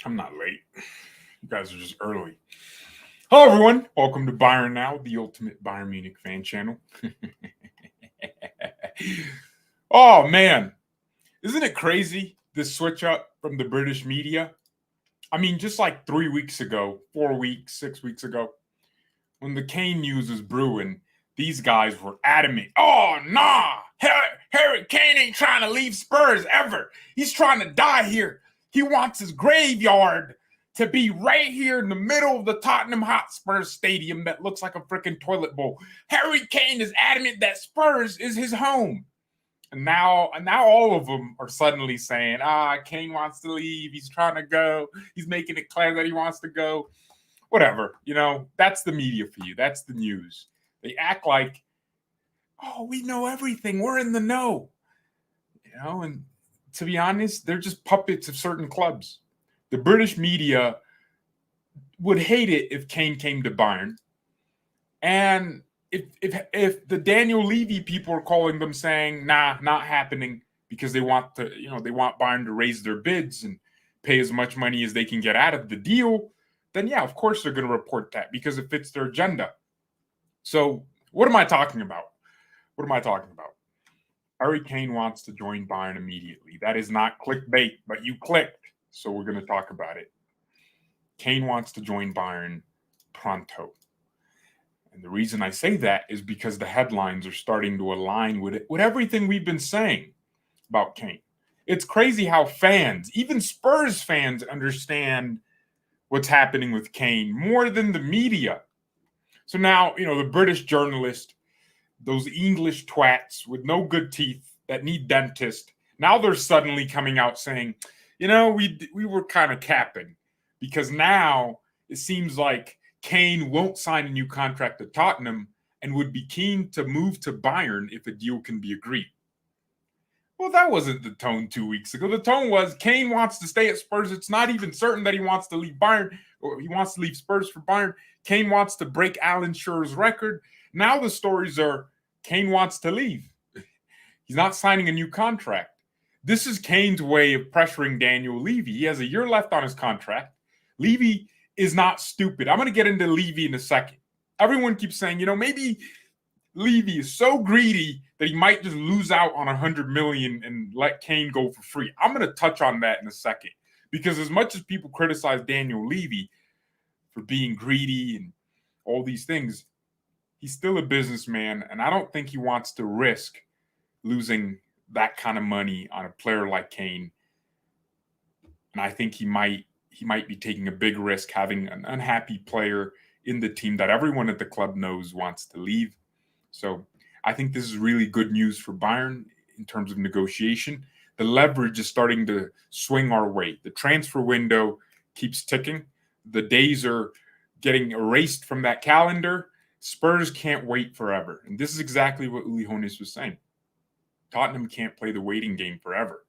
I'm not late. You guys are just early. Hello, everyone. Welcome to BayernNow, the ultimate Bayern Munich fan channel. Oh, man. Isn't it crazy, this switch up from the British media? I mean, just like 3 weeks ago, 4 weeks, 6 weeks ago, when the Kane news was brewing, these guys were adamant. Oh, nah. Harry Kane ain't trying to leave Spurs ever. He's trying to die here. He wants his graveyard to be right here in the middle of the Tottenham Hotspur Stadium that looks like a freaking toilet bowl. Harry Kane is adamant that Spurs is his home. And now all of them are suddenly saying, Kane wants to leave. He's trying to go. He's making it clear that he wants to go. Whatever. That's the media for you. That's the news. They act like, oh, we know everything. We're in the know. And to be honest, they're just puppets of certain clubs. The British media would hate it if Kane came to Bayern. And if the Daniel Levy people are calling them saying, nah, not happening, because they want Bayern to raise their bids and pay as much money as they can get out of the deal, then yeah, of course they're going to report that because it fits their agenda. So what am I talking about? Harry Kane wants to join Bayern immediately. That is not clickbait, but you clicked, so we're going to talk about it. Kane wants to join Bayern pronto. And the reason I say that is because the headlines are starting to align with everything we've been saying about Kane. It's crazy how fans, even Spurs fans, understand what's happening with Kane more than the media. So now, the British journalists, those English twats with no good teeth that need dentists, now they're suddenly coming out saying, we were kind of capping, because now it seems like Kane won't sign a new contract at Tottenham and would be keen to move to Bayern if a deal can be agreed. Well, that wasn't the tone 2 weeks ago. The tone was Kane wants to stay at Spurs. It's not even certain that he wants to leave Bayern, or he wants to leave Spurs for Bayern. Kane wants to break Alan Shearer's record. Now the stories are Kane wants to leave. He's not signing a new contract. This is Kane's way of pressuring Daniel Levy. He has a year left on his contract. Levy is not stupid. I'm going to get into Levy in a second. Everyone keeps saying, maybe Levy is so greedy that he might just lose out on $100 million and let Kane go for free. I'm going to touch on that in a second, because as much as people criticize Daniel Levy for being greedy and all these things, he's still a businessman, and I don't think he wants to risk losing that kind of money on a player like Kane. And I think he might be taking a big risk having an unhappy player in the team that everyone at the club knows wants to leave. So I think this is really good news for Bayern in terms of negotiation. The leverage is starting to swing our way. The transfer window keeps ticking. The days are getting erased from that calendar. Spurs can't wait forever. And this is exactly what Uli Hoeneß was saying. Tottenham can't play the waiting game forever,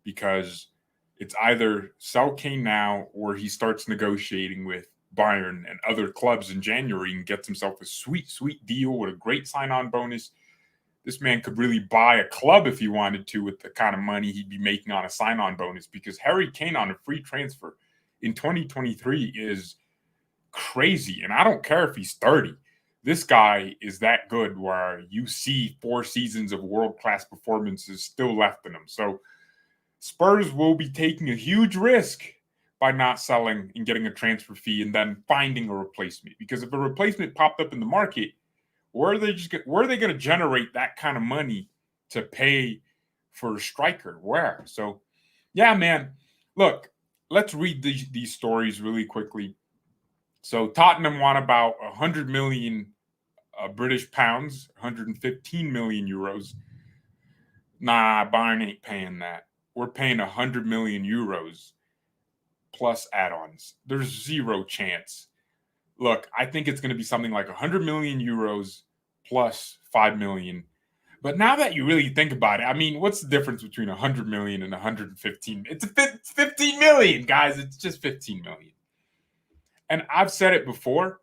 because it's either sell Kane now or he starts negotiating with Bayern and other clubs in January and gets himself a sweet, sweet deal with a great sign-on bonus. This man could really buy a club if he wanted to with the kind of money he'd be making on a sign-on bonus, because Harry Kane on a free transfer in 2023 is crazy. And I don't care if he's 30. This guy is that good where you see 4 seasons of world-class performances still left in him. So Spurs will be taking a huge risk by not selling and getting a transfer fee and then finding a replacement. Because if a replacement popped up in the market, where are they going to generate that kind of money to pay for a striker? Where? So, yeah, man. Look, let's read these stories really quickly. So Tottenham want about 100 million British pounds, 115 million euros. Nah, Bayern ain't paying that. We're paying 100 million euros plus add-ons. There's zero chance. Look, I think it's going to be something like 100 million euros plus 5 million. But now that you really think about it, I mean, what's the difference between 100 million and 115? It's 15 million, guys. It's just 15 million. And I've said it before,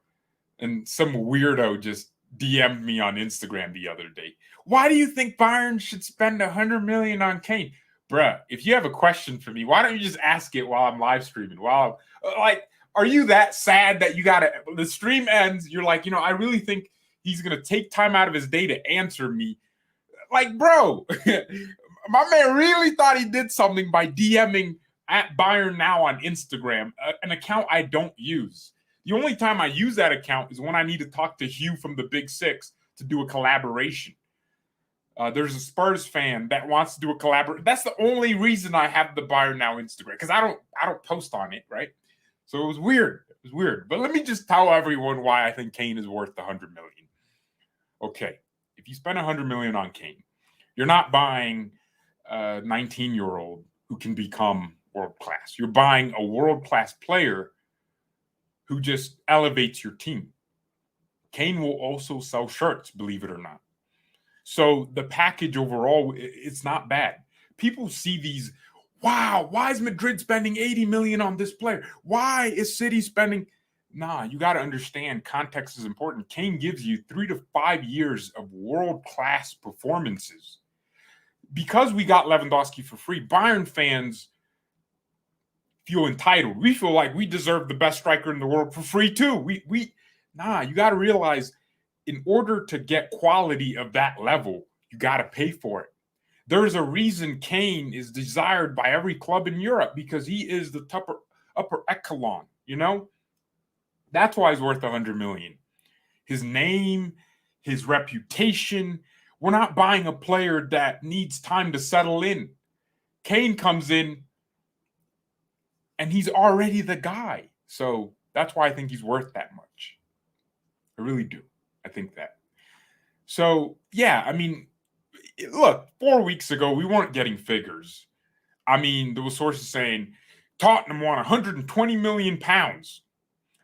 and some weirdo just DM'd me on Instagram the other day. Why do you think Bayern should spend 100 million on Kane? bruh, if you have a question for me, why don't you just ask it while I'm live streaming? Are you that sad that the stream ends? You're like, I really think he's going to take time out of his day to answer me. Like, bro, my man really thought he did something by DMing at BayernNow on Instagram, an account I don't use. The only time I use that account is when I need to talk to Hugh from the Big Six to do a collaboration. There's a Spurs fan that wants to do a collaboration. That's the only reason I have the BayernNow Instagram, because I don't post on it, right? So it was weird. But let me just tell everyone why I think Kane is worth $100 million. Okay, if you spend $100 million on Kane, you're not buying a 19-year-old who can become world class. You're buying a world class player who just elevates your team. Kane will also sell shirts, believe it or not. So the package overall, it's not bad. People see these, wow, why is Madrid spending $80 million on this player? Why is City spending? Nah, you got to understand context is important. Kane gives you 3 to 5 years of world-class performances. Because we got Lewandowski for free, Bayern fans feel entitled. We feel like we deserve the best striker in the world for free too. You got to realize, in order to get quality of that level, you got to pay for it. There's a reason Kane is desired by every club in Europe, because he is the upper echelon, That's why he's worth $100 million. His name, his reputation. We're not buying a player that needs time to settle in. Kane comes in and he's already the guy. So that's why I think he's worth that much. I really do. I think that. So, yeah, I mean, look, 4 weeks ago, we weren't getting figures. I mean, there were sources saying Tottenham won 120 million pounds.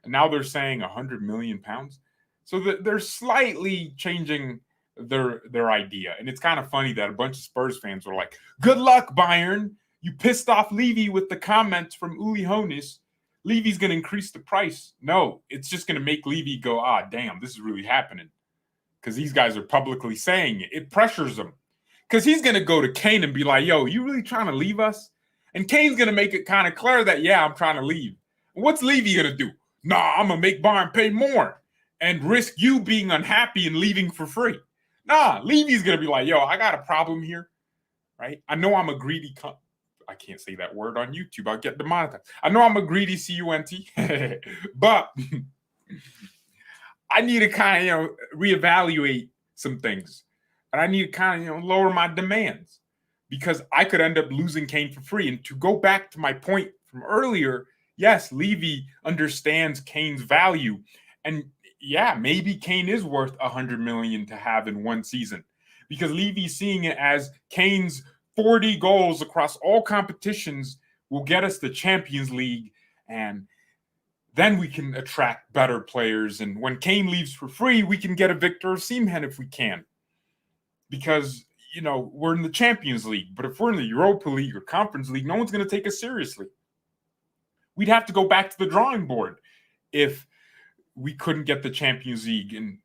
And now they're saying 100 million pounds. So they're slightly changing their idea. And it's kind of funny that a bunch of Spurs fans were like, good luck, Bayern. You pissed off Levy with the comments from Uli Hoeneß. Levy's going to increase the price. No, it's just going to make Levy go, damn, this is really happening. Because these guys are publicly saying it. It pressures him. Because he's going to go to Kane and be like, yo, you really trying to leave us? And Kane's going to make it kind of clear that, yeah, I'm trying to leave. And what's Levy going to do? Nah, I'm going to make Bayern pay more and risk you being unhappy and leaving for free. Nah, Levy's going to be like, yo, I got a problem here, right? I know I'm a greedy I can't say that word on YouTube. I'll get demonetized. I know I'm a greedy cunt, but I need to kind of, reevaluate some things. And I need to kind of, lower my demands, because I could end up losing Kane for free. And to go back to my point from earlier, yes, Levy understands Kane's value. And yeah, maybe Kane is worth $100 million to have in one season, because Levy's seeing it as Kane's 40 goals across all competitions will get us the Champions League, and then we can attract better players. And when Kane leaves for free, we can get a Victor Osimhen if we can, because, we're in the Champions League. But if we're in the Europa League or Conference League, no one's going to take us seriously. We'd have to go back to the drawing board if we couldn't get the Champions League. And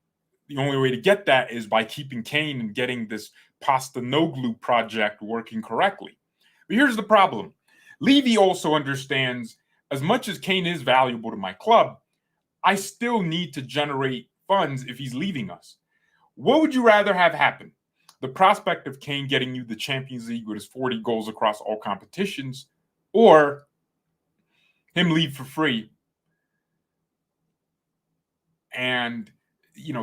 the only way to get that is by keeping Kane and getting this Postecoglou project working correctly. But here's the problem. Levy also understands, as much as Kane is valuable to my club, I still need to generate funds if he's leaving us. What would you rather have happen? The prospect of Kane getting you the Champions League with his 40 goals across all competitions, or him leave for free? And, do you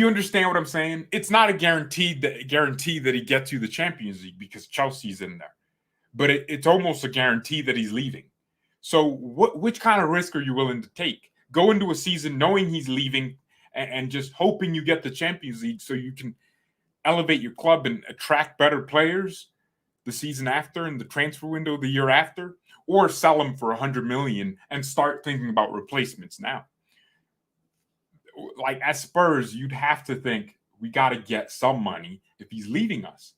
understand what I'm saying? It's not a guarantee that he gets you the Champions League because Chelsea's in there, but it's almost a guarantee that he's leaving. So which kind of risk are you willing to take? Go into a season knowing he's leaving and just hoping you get the Champions League so you can elevate your club and attract better players the season after and the transfer window the year after, or sell them for $100 million and start thinking about replacements now. Like, as Spurs, you'd have to think we got to get some money if he's leaving us,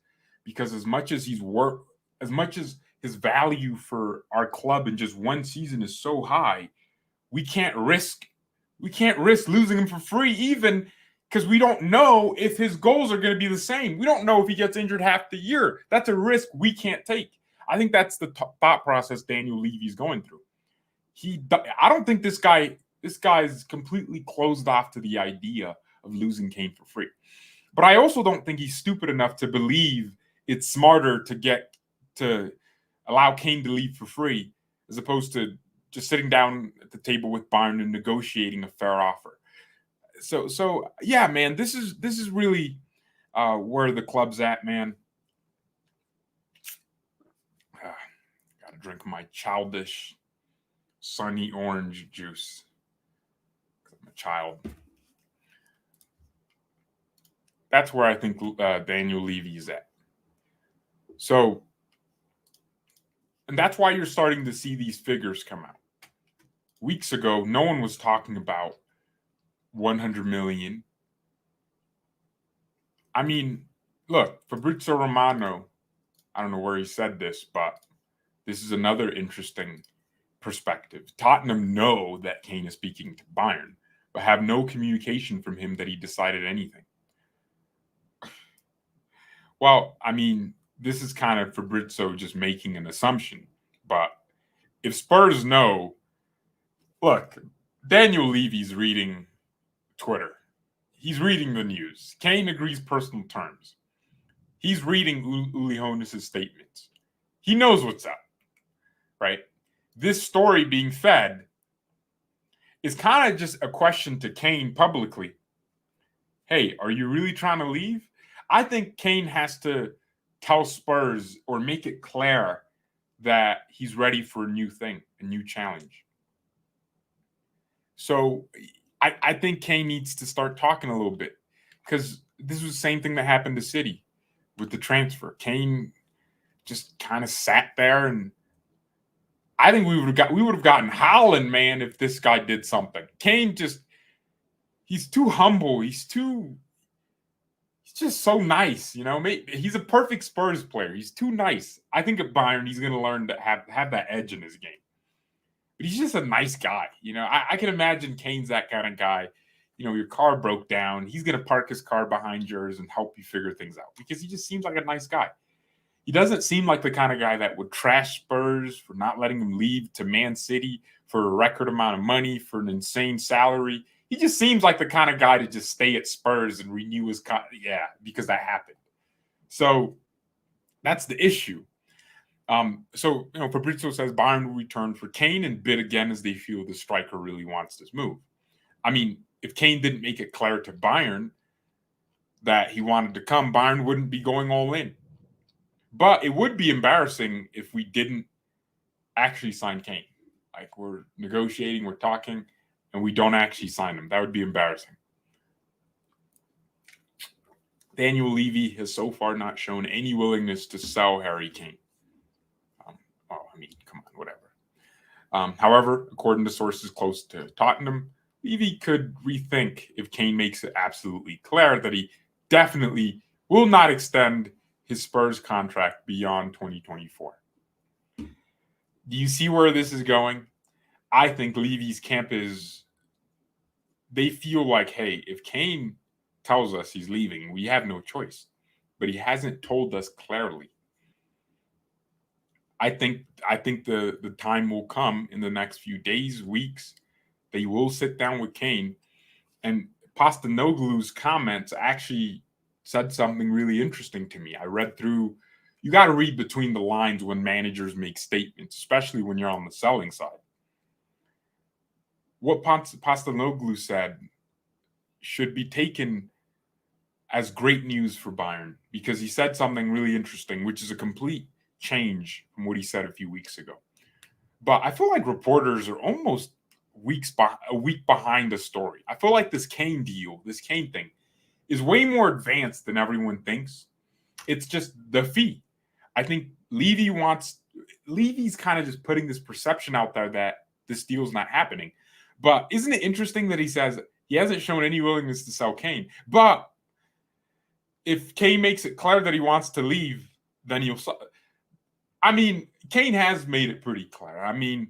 because as much as his value for our club in just one season is so high, we can't risk losing him for free, even because we don't know if his goals are going to be the same. We don't know if he gets injured half the year. That's a risk we can't take. I think that's the thought process Daniel Levy's going through. I don't think this guy's completely closed off to the idea of losing Kane for free. But I also don't think he's stupid enough to believe it's smarter to allow Kane to leave for free as opposed to just sitting down at the table with Bayern and negotiating a fair offer. So yeah, man, this is really where the club's at, man. Gotta drink my childish sunny orange juice. I'm a child. That's where I think Daniel Levy is at. So, and that's why you're starting to see these figures come out. Weeks ago, no one was talking about 100 million. I mean, look, Fabrizio Romano, I don't know where he said this, but this is another interesting perspective. Tottenham know that Kane is speaking to Bayern, but have no communication from him that he decided anything. Well, I mean, this is kind of Fabrizio just making an assumption. But if Spurs know, look, Daniel Levy's reading Twitter. He's reading the news. Kane agrees personal terms. He's reading Uli Hoeneß's statements. He knows what's up, right? This story being fed is kind of just a question to Kane publicly. Hey, are you really trying to leave? I think Kane has to tell Spurs or make it clear that he's ready for a new thing, a new challenge. So I think Kane needs to start talking a little bit because this was the same thing that happened to City with the transfer. Kane just kind of sat there, and I think we would have gotten Haaland, man, if this guy did something. Kane he's too humble. He's just so nice, you know. He's a perfect Spurs player. He's too nice. I think at Bayern, he's going to learn to have that edge in his game. But he's just a nice guy, you know. I can imagine Kane's that kind of guy. You know, your car broke down. He's going to park his car behind yours and help you figure things out because he just seems like a nice guy. He doesn't seem like the kind of guy that would trash Spurs for not letting him leave to Man City for a record amount of money, for an insane salary. He just seems like the kind of guy to just stay at Spurs and renew his contract. Yeah, because that happened. So that's the issue. So, you know, Fabrizio says Bayern will return for Kane and bid again as they feel the striker really wants this move. I mean, if Kane didn't make it clear to Bayern that he wanted to come, Bayern wouldn't be going all in. But it would be embarrassing if we didn't actually sign Kane. Like, we're negotiating, we're talking, and we don't actually sign him. That would be embarrassing. Daniel Levy has so far not shown any willingness to sell Harry Kane. Come on, whatever. However, according to sources close to Tottenham, Levy could rethink if Kane makes it absolutely clear that he definitely will not extend his Spurs contract beyond 2024. Do you see where this is going? I think Levy's camp they feel like, hey, if Kane tells us he's leaving, we have no choice. But he hasn't told us clearly. I think the time will come in the next few days, weeks, they will sit down with Kane. And Postecoglou's comments actually said something really interesting to me. I read through, you got to read between the lines when managers make statements, especially when you're on the selling side. What Postecoglou said should be taken as great news for Bayern because he said something really interesting, which is a complete change from what he said a few weeks ago. But I feel like reporters are almost a week behind the story. I feel like this Kane deal, this Kane thing, is way more advanced than everyone thinks. It's just the fee. I think Levy's kind of just putting this perception out there that this deal's not happening. But isn't it interesting that he says he hasn't shown any willingness to sell Kane? But if Kane makes it clear that he wants to leave, then he'll. I mean, Kane has made it pretty clear. I mean,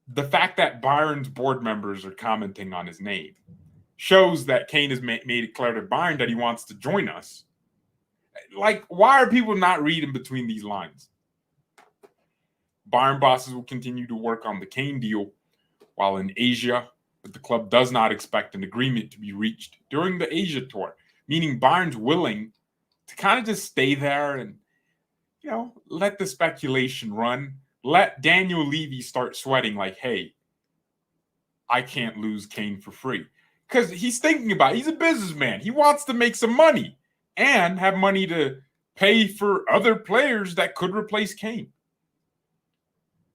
the fact that Bayern's board members are commenting on his name, shows that Kane has made it clear to Bayern that he wants to join us. Like, why are people not reading between these lines? Bayern bosses will continue to work on the Kane deal while in Asia, but the club does not expect an agreement to be reached during the Asia tour, meaning Bayern's willing to kind of just stay there and, let the speculation run. Let Daniel Levy start sweating like, hey, I can't lose Kane for free. Because he's thinking about it. He's a businessman. He wants to make some money and have money to pay for other players that could replace Kane.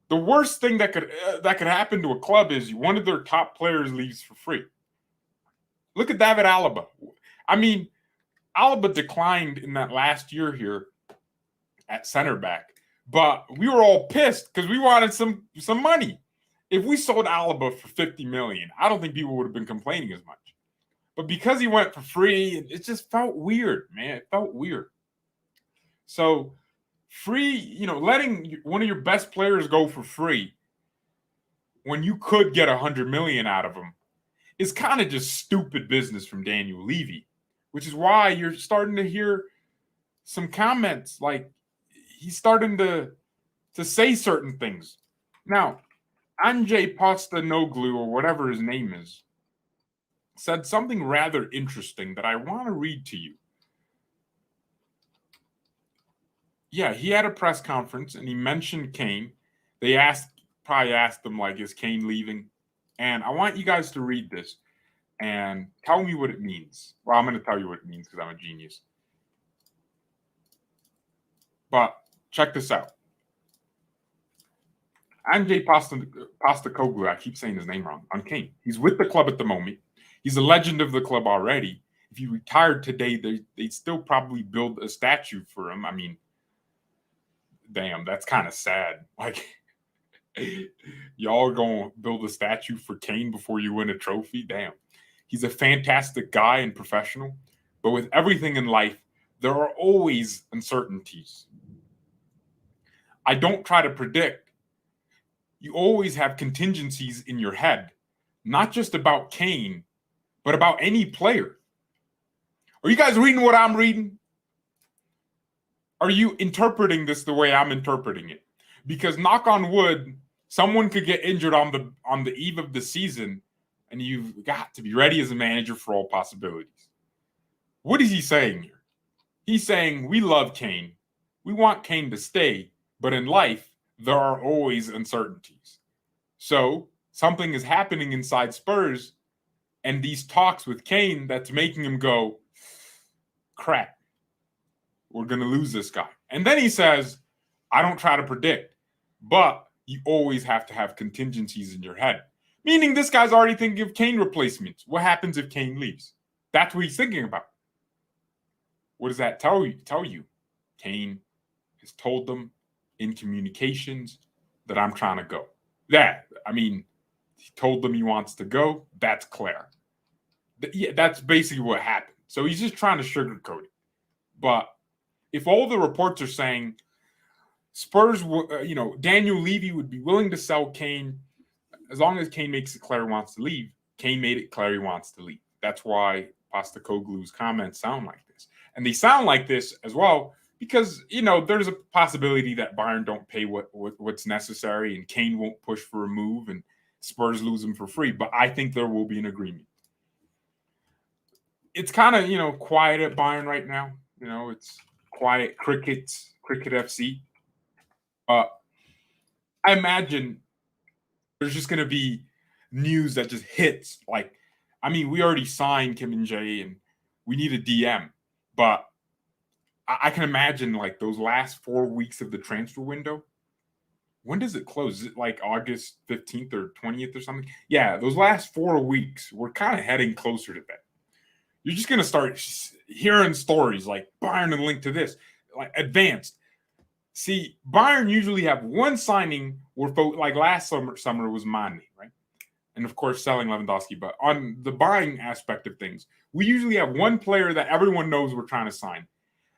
The worst thing that could happen to a club is one of their top players leaves for free. Look at David Alaba. I mean, Alaba declined in that last year here at center back, but we were all pissed because we wanted some money. If we sold Alaba for $50 million, I don't think people would have been complaining as much. But because he went for free, it just felt weird, man. It felt weird. So free, letting one of your best players go for free when you could get $100 million out of him is kind of just stupid business from Daniel Levy, which is why you're starting to hear some comments like he's starting to say certain things. Now, Ange Postecoglou, or whatever his name is, said something rather interesting that I want to read to you. Yeah, he had a press conference and he mentioned Kane. They probably asked him, like, is Kane leaving? And I want you guys to read this and tell me what it means. Well, I'm going to tell you what it means because I'm a genius. But check this out. Ange Postecoglou, I keep saying his name wrong, on Kane. He's with the club at the moment. He's a legend of the club already. If he retired today, they'd still probably build a statue for him. I mean, damn, that's kind of sad. Like, y'all are going to build a statue for Kane before you win a trophy? Damn. He's a fantastic guy and professional. But with everything in life, there are always uncertainties. I don't try to predict. You always have contingencies in your head, not just about Kane, but about any player. Are you guys reading what I'm reading? Are you interpreting this the way I'm interpreting it? Because knock on wood, someone could get injured on the eve of the season, and you've got to be ready as a manager for all possibilities. What is he saying here? He's saying we love Kane. We want Kane to stay, but in life, there are always uncertainties. So something is happening inside Spurs and these talks with Kane that's making him go, crap, we're going to lose this guy. And then he says, I don't try to predict, but you always have to have contingencies in your head. Meaning this guy's already thinking of Kane replacements. What happens if Kane leaves? That's what he's thinking about. What does that tell you? Kane has told them in communications that I'm trying to go. He told them he wants to go. That's clear. Yeah, that's basically what happened. So he's just trying to sugarcoat it. But if all the reports are saying Spurs, Daniel Levy would be willing to sell Kane as long as Kane makes it clear he wants to leave. Kane made it clear he wants to leave. That's why Postecoglou's comments sound like this. And they sound like this as well because, there's a possibility that Bayern don't pay what's necessary and Kane won't push for a move and Spurs lose him for free. But I think there will be an agreement. It's kind of, quiet at Bayern right now. It's quiet cricket FC. I imagine there's just going to be news that just hits. We already signed Kim and Jay and we need a DM. But I can imagine those last 4 weeks of the transfer window. When does it close? Is it August 15th or 20th or something? Yeah, those last 4 weeks, we're kind of heading closer to that. You're just going to start hearing stories like Bayern and linked to this, advanced. See, Bayern usually have one signing where, last summer was Mane, right? And of course, selling Lewandowski. But on the buying aspect of things, we usually have one player that everyone knows we're trying to sign.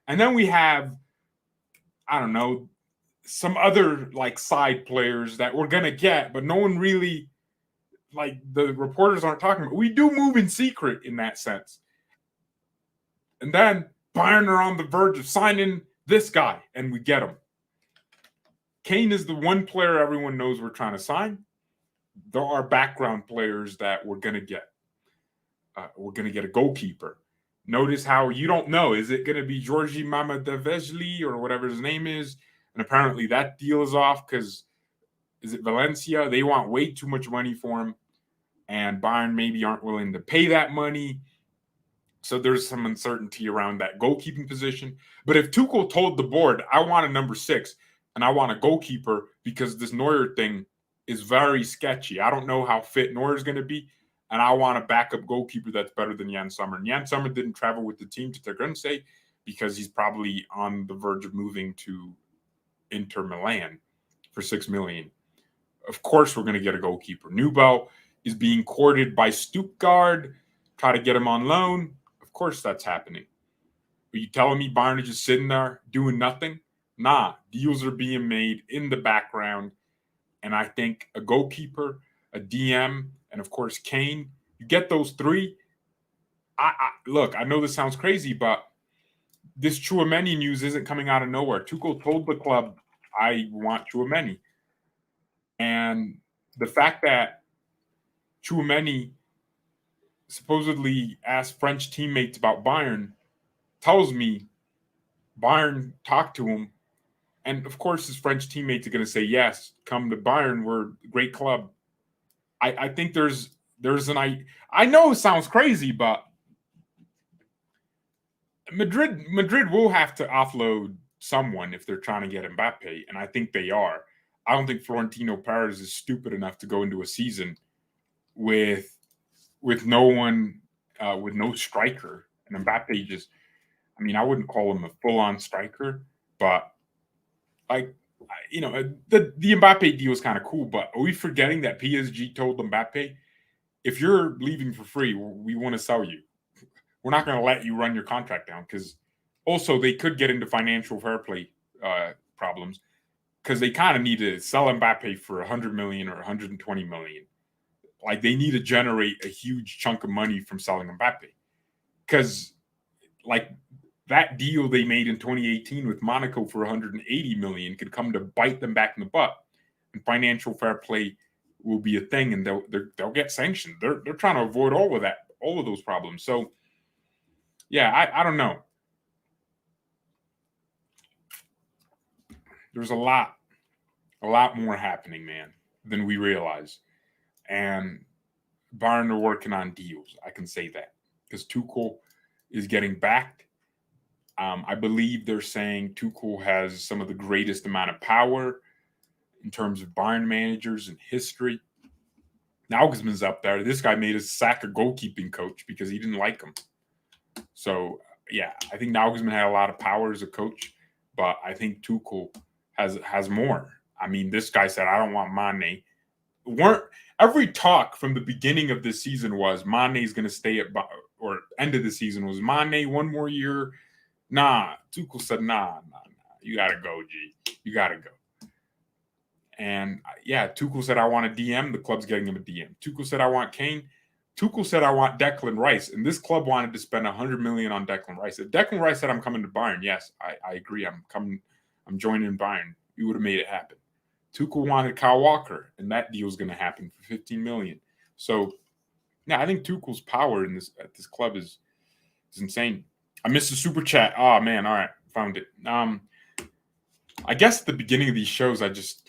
And then we have, some other side players that we're going to get, but no one really like the reporters aren't talking about. We do move in secret in that sense. And then Bayern are on the verge of signing this guy, and we get him. Kane is the one player everyone knows we're trying to sign. There are background players that we're going to get. We're going to get a goalkeeper. Notice how you don't know. Is it going to be Georgi Mamadaveshvili or whatever his name is? And apparently that deal is off because, is it Valencia? They want way too much money for him. And Bayern maybe aren't willing to pay that money. So there's some uncertainty around that goalkeeping position. But if Tuchel told the board, I want a number 6 and I want a goalkeeper because this Neuer thing is very sketchy. I don't know how fit Neuer is going to be. And I want a backup goalkeeper that's better than Jan Sommer. And Jan Sommer didn't travel with the team to Tegernsee because he's probably on the verge of moving to Inter Milan for $6 million. Of course, we're going to get a goalkeeper. Nubel is being courted by Stuttgart, try to get him on loan. Of course that's happening. Are you telling me Bayern is just sitting there doing nothing? Nah, deals are being made in the background. And I think a goalkeeper, a DM, and of course Kane, you get those 3. Look, I know this sounds crazy, but this Tchouaméni news isn't coming out of nowhere. Tuchel told the club, I want Tchouaméni. And the fact that Tchouaméni supposedly asked French teammates about Bayern tells me Bayern talked to him. And of course, his French teammates are going to say, yes, come to Bayern. We're a great club. I think there's I know it sounds crazy, but Madrid will have to offload someone if they're trying to get Mbappe. And I think they are. I don't think Florentino Perez is stupid enough to go into a season with no one, with no striker. And Mbappe just, I mean, I wouldn't call him a full-on striker, but like, you know, the Mbappe deal is kind of cool, but are we forgetting that PSG told Mbappe, if you're leaving for free, we want to sell you. We're not going to let you run your contract down, because also they could get into financial fair play problems, because they kind of need to sell Mbappe for 100 million or 120 million. Like, they need to generate a huge chunk of money from selling Mbappe, because like that deal they made in 2018 with Monaco for 180 million could come to bite them back in the butt, and financial fair play will be a thing, and they'll get sanctioned. They're trying to avoid all of those problems. So yeah, I don't know. There's a lot more happening, man, than we realize. And Bayern are working on deals. I can say that, because Tuchel is getting backed. I believe they're saying Tuchel has some of the greatest amount of power in terms of Bayern managers in history. Nagelsmann's up there. This guy made us sack a goalkeeping coach because he didn't like him. So, yeah, I think Nagelsmann had a lot of power as a coach, but I think Tuchel has more. I mean, this guy said, I don't want Mane. Every talk from the beginning of this season was Mane's going to stay or end of the season was Mane 1 more year. Nah, Tuchel said, nah. You got to go, G. You got to go. And yeah, Tuchel said, I want a DM. The club's getting him a DM. Tuchel said, I want Kane. Tuchel said, I want Declan Rice. And this club wanted to spend 100 million on Declan Rice. If Declan Rice said, I'm coming to Bayern, yes, I agree. I'm joining Bayern. You would have made it happen. Tuchel wanted Kyle Walker, and that deal is going to happen for 15 million. So, yeah, I think Tuchel's power at this club is insane. I missed the super chat. Oh man, all right, found it. I guess at the beginning of these shows, I just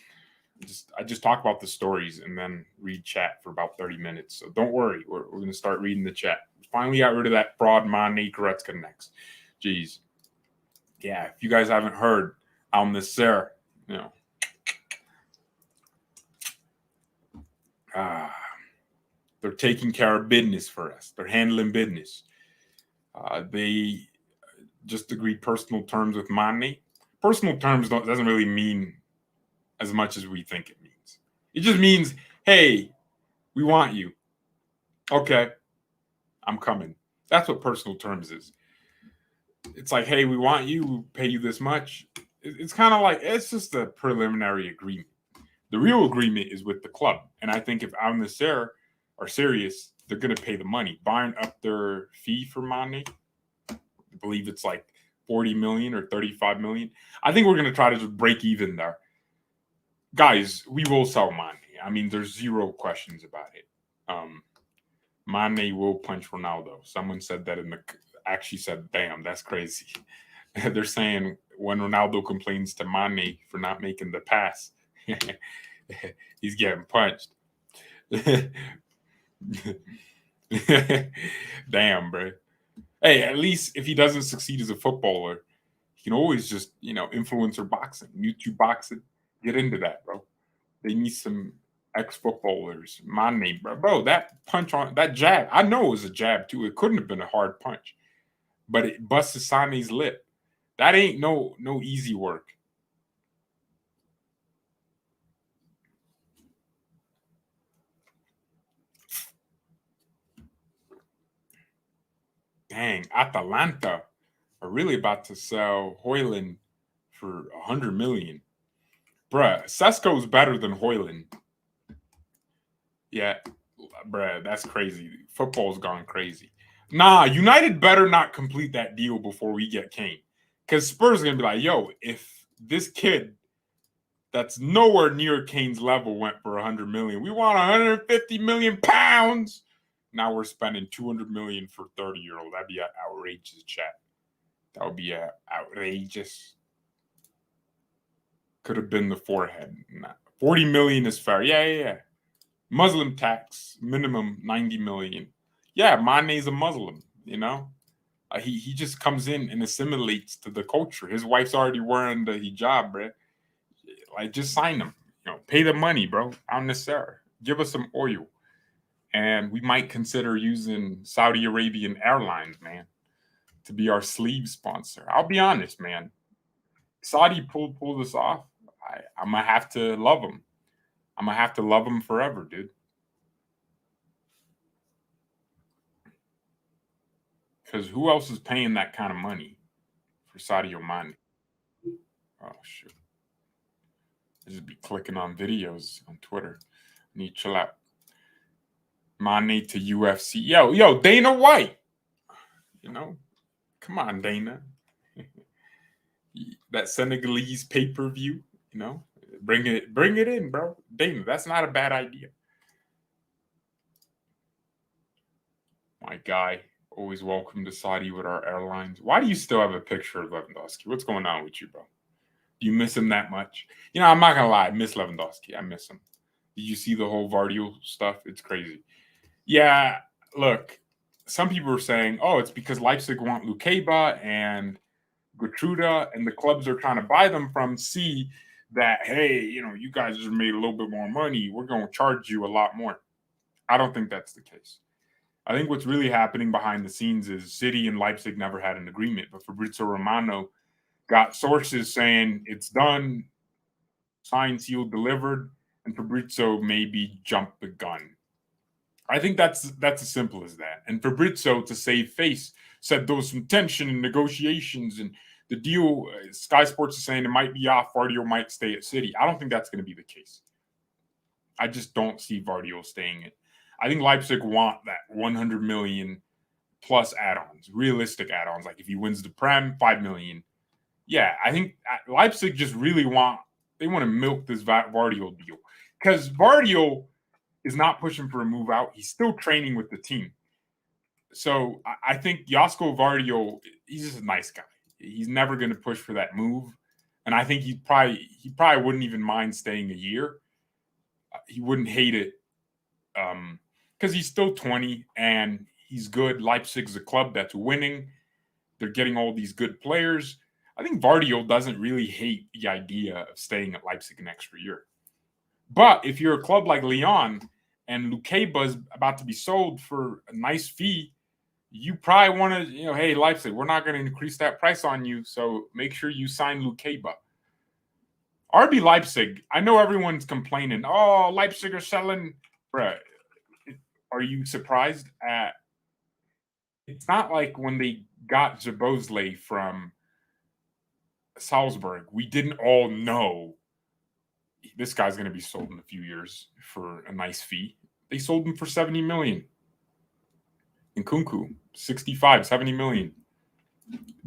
talk about the stories and then read chat for about 30 minutes. So don't worry, we're going to start reading the chat. Finally got rid of that fraud Mane Goretzka next. Jeez. Yeah, if you guys haven't heard, I'm the Sarah, you know. They're taking care of business for us. They're handling business. They just agreed personal terms with Mane. Personal terms doesn't really mean as much as we think it means. It just means, hey, we want you. Okay, I'm coming. That's what personal terms is. It's like, hey, we want you. We'll pay you this much. It's kind of like, it's just a preliminary agreement. The real agreement is with the club. And I think if I'm the Sarah, are serious, they're going to pay the money. Bayern upped their fee for Mane. I believe it's like 40 million or 35 million. I think we're going to try to just break even there. Guys, we will sell Mane. I mean, there's zero questions about it. Mane will punch Ronaldo. Someone said that actually said, damn, that's crazy. They're saying when Ronaldo complains to Mane for not making the pass, he's getting punched. Damn, bro. Hey, at least if he doesn't succeed as a footballer, he can always just, influencer boxing, YouTube boxing. Get into that, bro. They need some ex-footballers. Mane, bro, that punch on that jab. I know it was a jab too. It couldn't have been a hard punch, but it busted Sané's lip. That ain't no easy work. Dang, Atalanta are really about to sell Højlund for 100 million. Bruh, Sesko's better than Højlund. Yeah, bruh, that's crazy. Football's gone crazy. Nah, United better not complete that deal before we get Kane. Because Spurs are going to be like, yo, if this kid that's nowhere near Kane's level went for 100 million, we want 150 million pounds. Now we're spending 200 million for 30-year-old. That'd be outrageous, chat. That would be outrageous. Could have been the forehead. Nah. 40 million is fair. Yeah. Muslim tax, minimum 90 million. Yeah, Mane's a Muslim, he just comes in and assimilates to the culture. His wife's already wearing the hijab, bro. Like, just sign him. Pay the money, bro. Unnecessary. Give us some oil. And we might consider using Saudi Arabian Airlines, man, to be our sleeve sponsor. I'll be honest, man. Saudi pulled this off. I'm going to have to love them. I'm going to have to love them forever, dude. Because who else is paying that kind of money for Sadio Mane? Oh, shoot. I just be clicking on videos on Twitter. I need to chill out. Mane to UFC. Yo, Dana White. Come on, Dana. That Senegalese pay-per-view, bring it in, bro. Dana, that's not a bad idea. My guy, always welcome to Saudi with our airlines. Why do you still have a picture of Lewandowski? What's going on with you, bro? Do you miss him that much? I'm not going to lie. I miss Lewandowski. I miss him. Did you see the whole Gvardiol stuff? It's crazy. Yeah, look, some people are saying, oh, it's because Leipzig want Lukeba and Gertruda, and the clubs are trying to buy them from see that, hey, you guys just made a little bit more money. We're going to charge you a lot more. I don't think that's the case. I think what's really happening behind the scenes is City and Leipzig never had an agreement, but Fabrizio Romano got sources saying it's done, signed, sealed, delivered, and Fabrizio maybe jumped the gun. I think that's as simple as that. And Fabrizio, to save face, said there was some tension in negotiations and the deal. Sky Sports is saying it might be off. Gvardiol might stay at City. I don't think that's going to be the case. I just don't see Gvardiol staying it. I think Leipzig want that 100 million plus add-ons, realistic add-ons. Like if he wins the Prem, 5 million. Yeah, I think Leipzig just really want to milk this Gvardiol deal because Gvardiol is not pushing for a move out. He's still training with the team. So I think Josko Gvardiol, he's just a nice guy. He's never going to push for that move. And I think he probably wouldn't even mind staying a year. He wouldn't hate it because he's still 20 and he's good. Leipzig's a club that's winning. They're getting all these good players. I think Gvardiol doesn't really hate the idea of staying at Leipzig an extra year. But if you're a club like Lyon and Lukeba is about to be sold for a nice fee, you probably want to, hey, Leipzig, we're not going to increase that price on you, so make sure you sign Lukeba. RB Leipzig, I know everyone's complaining, oh, Leipzig are selling. Bruh, are you surprised at – it's not like when they got Jabozley from Salzburg, we didn't all know this guy's going to be sold in a few years for a nice fee. They sold him for 70 million. Nkunku, 65, 70 million.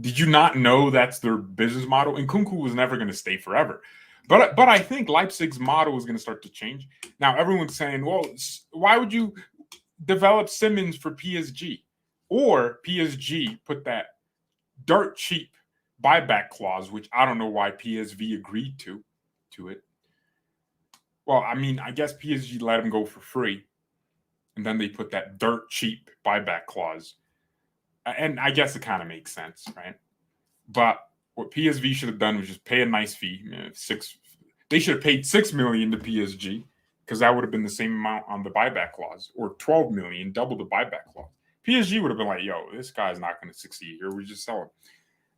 Did you not know that's their business model? Nkunku was never going to stay forever. But I think Leipzig's model is going to start to change. Now, everyone's saying, well, why would you develop Simmons for PSG? Or PSG put that dirt cheap buyback clause, which I don't know why PSV agreed to it. Well, I mean, I guess PSG let him go for free. And then they put that dirt cheap buyback clause. And I guess it kind of makes sense, right? But what PSV should have done was just pay a nice fee. They should have paid $6 million to PSG because that would have been the same amount on the buyback clause, or $12 million, double the buyback clause. PSG would have been like, yo, this guy's not going to succeed here. We just sell him.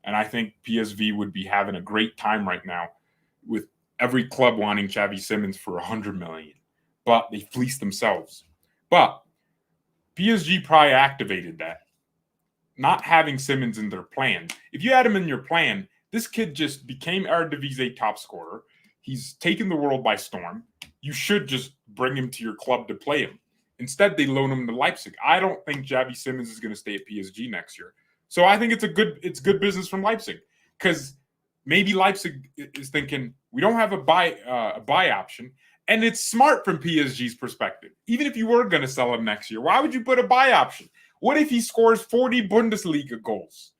And I think PSV would be having a great time right now with every club wanting Xavi Simmons for $100 million. But they fleeced themselves. But PSG probably activated that. Not having Simmons in their plan. If you had him in your plan, this kid just became Eredivisie top scorer. He's taken the world by storm. You should just bring him to your club to play him. Instead, they loan him to Leipzig. I don't think Xavi Simmons is going to stay at PSG next year. So I think it's good business from Leipzig, because maybe Leipzig is thinking we don't have a buy option, and it's smart from PSG's perspective. Even if you were going to sell him next year, why would you put a buy option? What if he scores 40 Bundesliga goals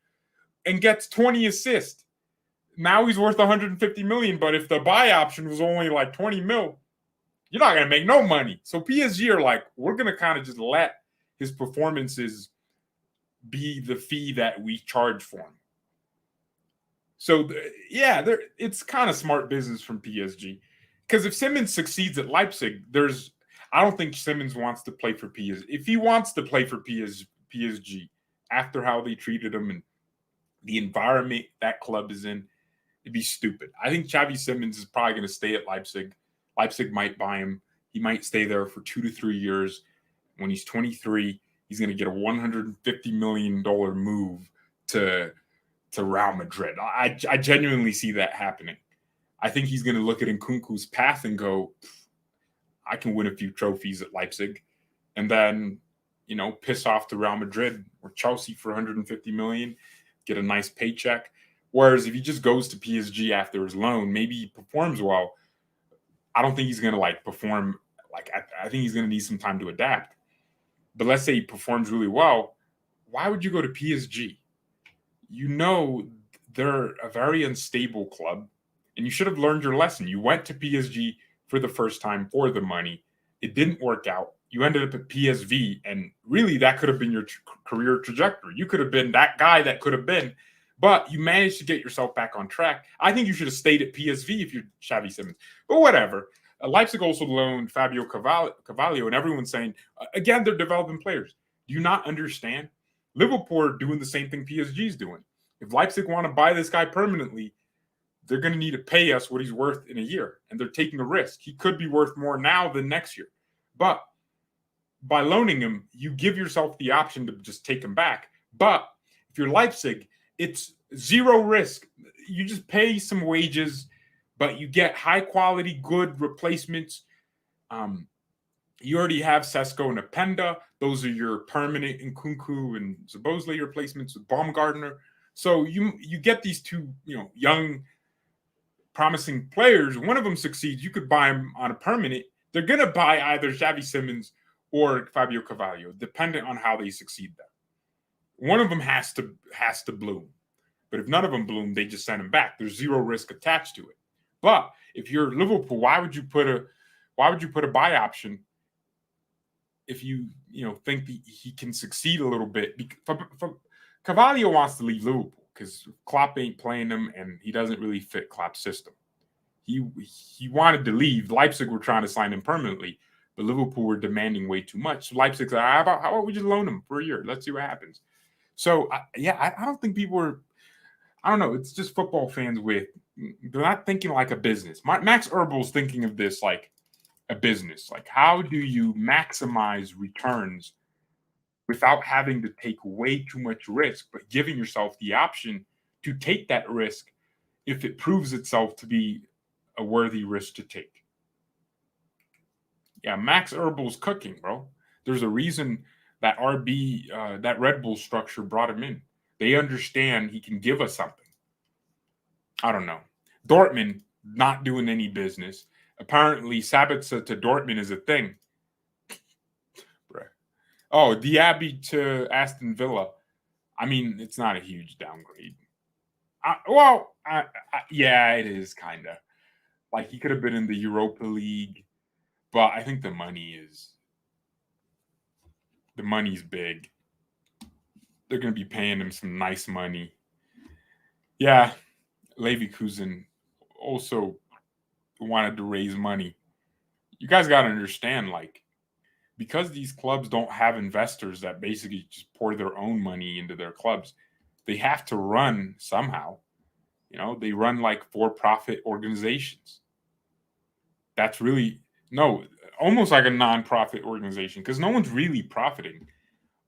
and gets 20 assists? Now he's worth 150 million, but if the buy option was only like 20 mil, you're not going to make no money. So PSG are like, we're going to kind of just let his performances be the fee that we charge for him. So, it's kind of smart business from PSG. Because if Simmons succeeds at Leipzig, I don't think Simmons wants to play for PSG. If he wants to play for PSG after how they treated him and the environment that club is in, it'd be stupid. I think Xavi Simmons is probably going to stay at Leipzig. Leipzig might buy him. He might stay there for 2 to 3 years. When he's 23, he's going to get a $150 million move to Real Madrid. I genuinely see that happening. I think he's going to look at Nkunku's path and go, I can win a few trophies at Leipzig, and then, piss off to Real Madrid or Chelsea for 150 million, get a nice paycheck. Whereas if he just goes to PSG after his loan, maybe he performs well. I don't think he's going to perform. I think he's going to need some time to adapt. But let's say he performs really well. Why would you go to PSG? They're a very unstable club, and you should have learned your lesson. You went to PSG for the first time for the money. It didn't work out. You ended up at PSV, and really that could have been your career trajectory. You could have been that guy that could have been, but you managed to get yourself back on track. I think you should have stayed at PSV if you're Xavi Simmons. But whatever. Leipzig also loaned Fabio Carvalho, and everyone's saying, again, they're developing players. Do you not understand? Liverpool are doing the same thing PSG is doing. If Leipzig want to buy this guy permanently, they're going to need to pay us what he's worth in a year, and they're taking a risk. He could be worth more now than next year. But by loaning him, you give yourself the option to just take him back. But if you're Leipzig, it's zero risk. You just pay some wages, but you get high-quality, good replacements. You already have Sesko and Openda. Those are your permanent Nkunku and Szoboszlai replacements with Baumgartner. So you get these two, young, promising players. One of them succeeds, you could buy them on a permanent. They're going to buy either Xavi Simmons or Fabio Carvalho, dependent on how they succeed there. One of them has to bloom. But if none of them bloom, they just send him back. There's zero risk attached to it. But if you're Liverpool, why would you put a buy option if you think he can succeed a little bit? Carvalho wants to leave Liverpool because Klopp ain't playing him and he doesn't really fit Klopp's system. He wanted to leave. Leipzig were trying to sign him permanently, but Liverpool were demanding way too much. So Leipzig said, how about we just loan him for a year? Let's see what happens. So, I don't think people are – I don't know. It's just football fans they're not thinking like a business. Max Erbel's thinking of this like a business. Like, how do you maximize returns without having to take way too much risk, but giving yourself the option to take that risk if it proves itself to be a worthy risk to take? Yeah, Max Erbal's cooking, bro. There's a reason that that Red Bull structure brought him in. They understand he can give us something. I don't know. Dortmund not doing any business. Apparently, Sabitzer to Dortmund is a thing. Oh, Diaby to Aston Villa. I mean, it's not a huge downgrade. Yeah, it is kind of. Like, he could have been in the Europa League, but I think the money's big. They're going to be paying him some nice money. Yeah, Leverkusen also wanted to raise money. You guys got to understand, like, because these clubs don't have investors that basically just pour their own money into their clubs, they have to run somehow. You know, they run like for-profit organizations. That's really almost like a non-profit organization because no one's really profiting.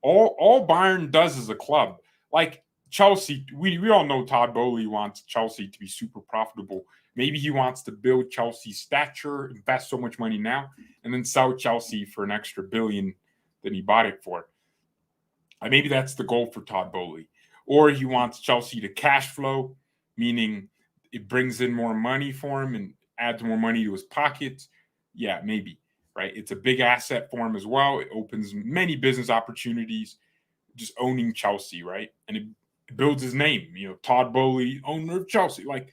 All Bayern does as a club, like Chelsea, we all know Todd Boehly wants Chelsea to be super profitable. Maybe he wants to build Chelsea's stature, invest so much money now, and then sell Chelsea for an extra billion than he bought it for. Maybe that's the goal for Todd Boehly. Or he wants Chelsea to cash flow, meaning it brings in more money for him and adds more money to his pockets. Yeah, maybe, right? It's a big asset for him as well. It opens many business opportunities, just owning Chelsea, right? And it builds his name, Todd Boehly, owner of Chelsea. Like,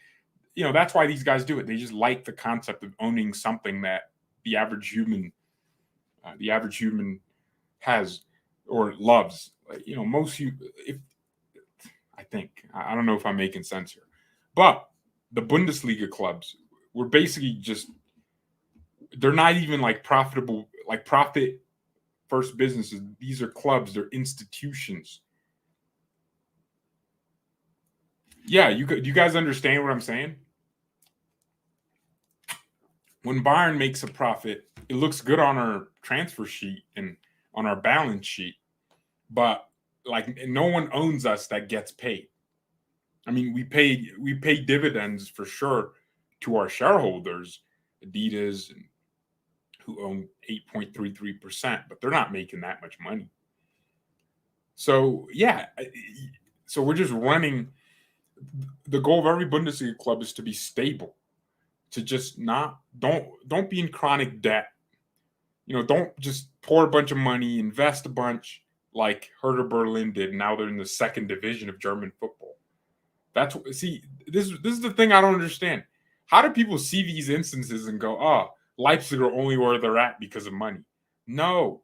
that's why these guys do it. They just like the concept of owning something that the average human has or loves. Most if I think I don't know if I'm making sense here, but the Bundesliga clubs were basically they're not even like profitable, like profit first businesses. These are clubs, they're institutions. Yeah, do you guys understand what I'm saying? When Bayern makes a profit, it looks good on our transfer sheet and on our balance sheet, but like no one owns us that gets paid. I mean, we pay dividends for sure to our shareholders, Adidas, who own 8.33%, but they're not making that much money. So yeah, so we're just running. The goal of every Bundesliga club is to be stable, to just don't be in chronic debt. Don't just pour a bunch of money, invest a bunch like Hertha Berlin did. Now they're in the second division of German football. This is the thing I don't understand. How do people see these instances and go, "Oh, Leipzig are only where they're at because of money"? No,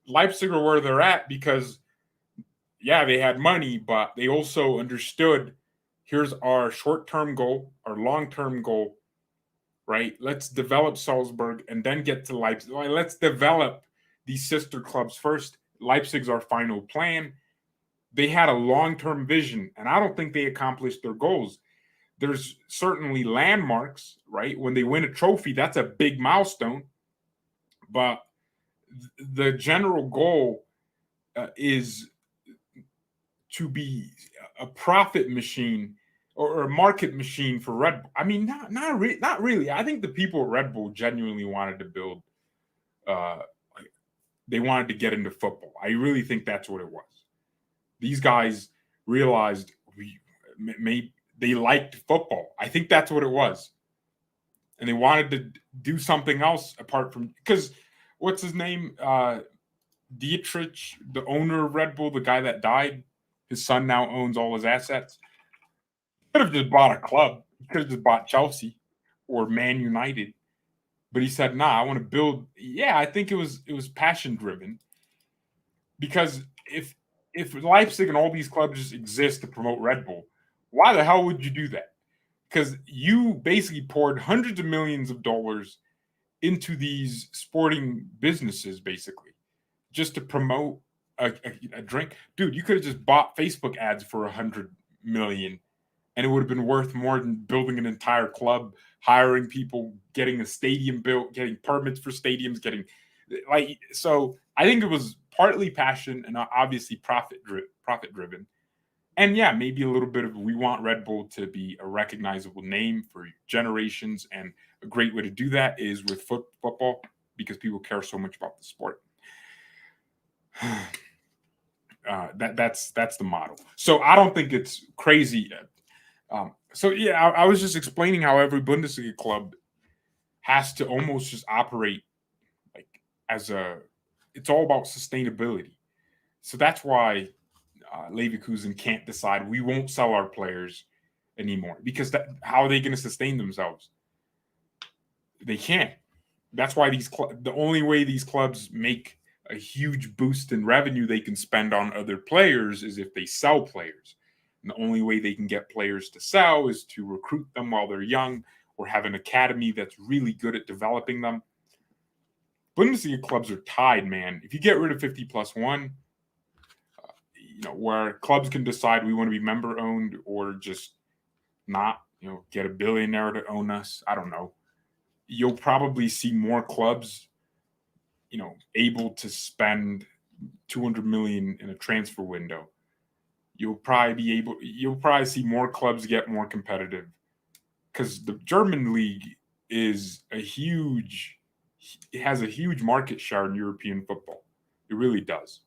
Leipzig are where they're at because, yeah, they had money, but they also understood, here's our short-term goal, our long-term goal, right? Let's develop Salzburg and then get to Leipzig. Let's develop these sister clubs first. Leipzig's our final plan. They had a long-term vision, and I don't think they accomplished their goals. There's certainly landmarks, right? When they win a trophy, that's a big milestone. But the general goal is to be a profit machine or a market machine for Red Bull. I mean, not really. I think the people at Red Bull genuinely wanted to build. They wanted to get into football. I really think that's what it was. These guys realized they liked football. I think that's what it was, and they wanted to do something else apart from, because what's his name? Dietrich, the owner of Red Bull, the guy that died. His son now owns all his assets. Could have just bought a club. He could have just bought Chelsea or Man United. But he said, "Nah, I want to build." Yeah, I think it was passion driven. Because if Leipzig and all these clubs just exist to promote Red Bull, why the hell would you do that? Because you basically poured hundreds of millions of dollars into these sporting businesses, basically, just to promote a drink. Dude, you could have just bought Facebook ads for 100 million and it would have been worth more than building an entire club, hiring people, getting a stadium built, getting permits for stadiums, so I think it was partly passion and obviously profit driven. And yeah, maybe a little bit of, we want Red Bull to be a recognizable name for generations, and a great way to do that is with football. because people care so much about the sport. That's the model. So I don't think it's crazy. I was just explaining how every Bundesliga club has to almost just operate like it's all about sustainability. So that's why Leverkusen can't decide we won't sell our players anymore, because how are they going to sustain themselves? They can't. That's why the only way these clubs make a huge boost in revenue they can spend on other players is if they sell players. And the only way they can get players to sell is to recruit them while they're young or have an academy that's really good at developing them. Bundesliga clubs are tied, man. If you get rid of 50+1, where clubs can decide we want to be member owned or just not, get a billionaire to own us. I don't know. You'll probably see more clubs, able to spend 200 million in a transfer window. You'll probably see more clubs get more competitive, because the German league it has a huge market share in European football. It really does.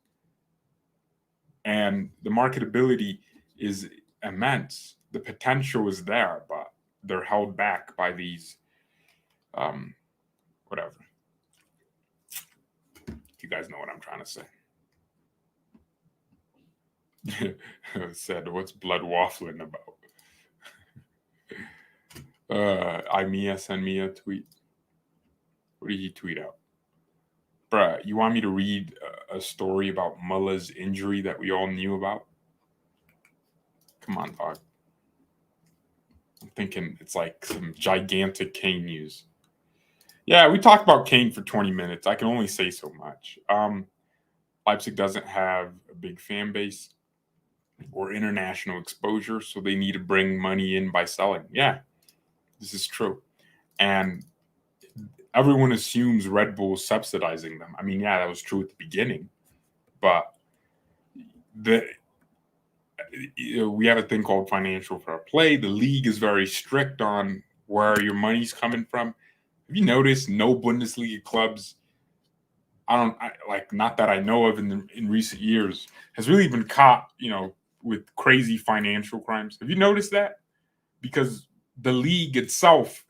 And the marketability is immense. The potential is there, but they're held back by these, whatever. You guys know what I'm trying to say. Said, what's blood waffling about? Imea send me a tweet. What did he tweet out? Bruh, you want me to read a story about Muller's injury that we all knew about? Come on, dog. I'm thinking it's like some gigantic Kane news. Yeah, we talked about Kane for 20 minutes. I can only say so much. Leipzig doesn't have a big fan base or international exposure, so they need to bring money in by selling. Yeah, this is true. And everyone assumes Red Bull is subsidizing them. I mean, yeah, that was true at the beginning, but we have a thing called financial fair play. The league is very strict on where your money's coming from. Have you noticed no Bundesliga clubs, not that I know of in recent years, has really been caught, with crazy financial crimes? Have you noticed that? Because the league itself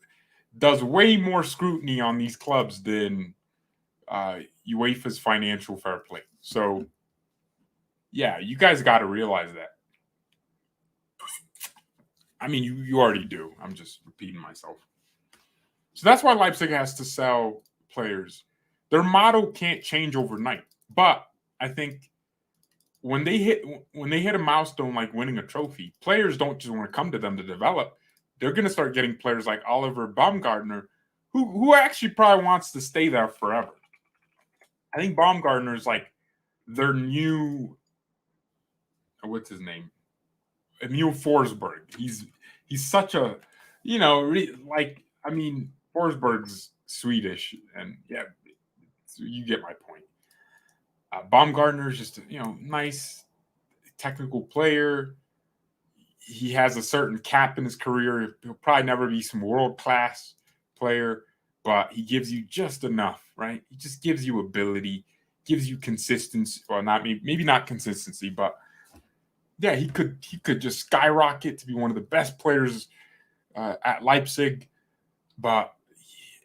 does way more scrutiny on these clubs than UEFA's financial fair play. So, yeah, you guys got to realize that. I mean, you already do. I'm just repeating myself. So that's why Leipzig has to sell players. Their model can't change overnight. But I think when they hit a milestone like winning a trophy, players don't just want to come to them to develop. They're going to start getting players like Oliver Baumgartner, who actually probably wants to stay there forever. I think Baumgartner is like their new, what's his name? Emil Forsberg. He's such a, Forsberg's Swedish, and yeah, so you get my point. Baumgartner is just nice technical player. He has a certain cap in his career. He'll probably never be some world-class player, but he gives you just enough, right? He just gives you ability, gives you consistency. Well, maybe not consistency, but yeah, he could just skyrocket to be one of the best players at Leipzig, but